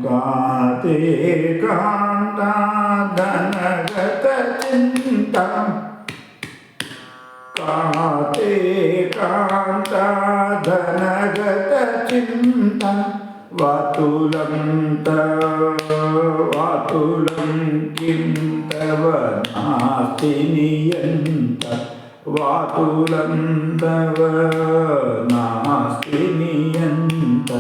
కాతే కాంత ధనగత చింత కాతే కాంత ధనగత చింత వాతులం కిం తవ నాస్తి నియంత వాతులం తవ నాస్తి నియంత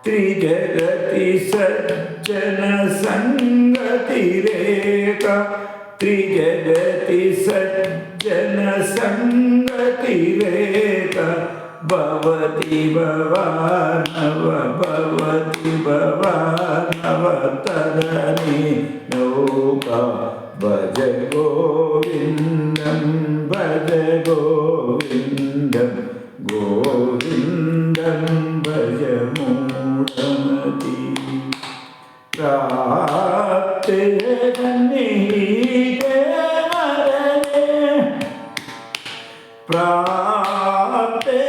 త్రిజగతి సజ్జన సంగతి రేఖ త్రిజగతి సజ్జన సంగతి రేఖ భవతి భవానవ తరణి నౌకా భజ గోవిందం భజ గోవిందం గోవిందం భజ మూఢమతి ప్రాప్తే సన్నిహితే మరణే ప్రాప్తే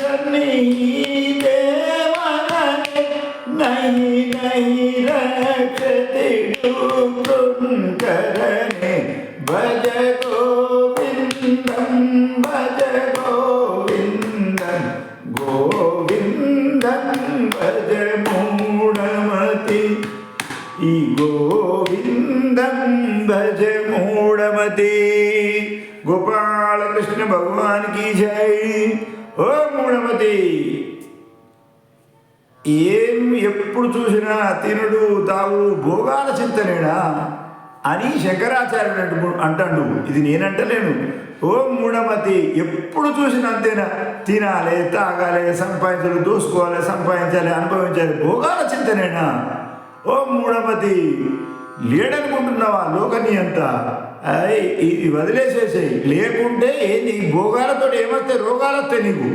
సన్నిహితే మరణే నహి నహి రక్షతి కరణే భజ గోవిందం భజ గోవిందం గోవిందం భజ మూఢమతి ఈ గోవిందం భజ మూఢమతి గోపాల కృష్ణ భగవాన్ की జై ఓ మూఢమతి ఏం ఎప్పుడు చూసినా తినుడు తాగుడు భోగాల చింతనేనా అని శంకరాచార్యుడు అంటాడు. ఇది నేనంటలేను. ఓ మూఢమతి ఎప్పుడు చూసినా అంతేనా, తినాలి తాగాలి సంపాదించాలి దోసుకోవాలి సంపాదించాలి అనుభవించాలి భోగాల చింతనేనా. ఓ మూఢమతి లేడనుకుంటున్నావా లోకని అంతా ఇది వదిలేసేసాయి. లేకుంటే ఏంది ఈ భోగాలతో ఏమొస్తే రోగాలు వస్తాయి నీకు.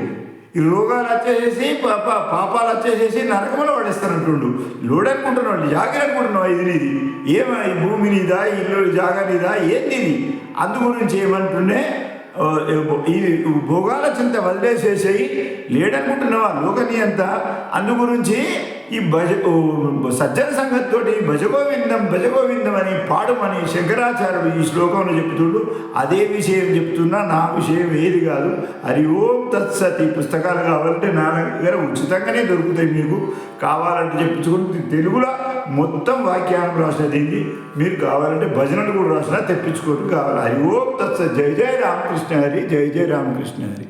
ఈ రోగాలు వచ్చేసేసి పాపాలు వచ్చేసేసి నరకంలో పడేస్తానంటుండు. లోడనుకుంటున్నావు జాగ్రనుకుంటున్నావు ఇది నీది ఏమా ఈ భూమి నీదా ఇల్లు జాగా నీదా ఏంది ఇది. అందు గురించి ఏమంటుండే ఈ భోగాల చింత వదిలేసేసేయి లేడనుకుంటున్నావా లోకని అంతా. అందు గురించి ఈ సజ్జన సంగతితోటి భజగోవిందం అని పాడమని శంకరాచార్యుడు ఈ శ్లోకంలో చెప్తుండు. అదే విషయం చెప్తున్నా, నా విషయం ఏది కాదు. హరి ఓం తత్సతి. పుస్తకాలు కావాలంటే నా దగ్గర ఉచితంగానే దొరుకుతాయి. మీకు కావాలంటే చెప్పించుకుని తెలుగులో మొత్తం వాక్యాన్ని రాసినది. మీరు కావాలంటే భజనలు కూడా రాసినా తెప్పించుకోవడం కావాలి. హరి ఓం తత్సత్. జై జై రామకృష్ణ హరి. జై జై రామకృష్ణ హరి.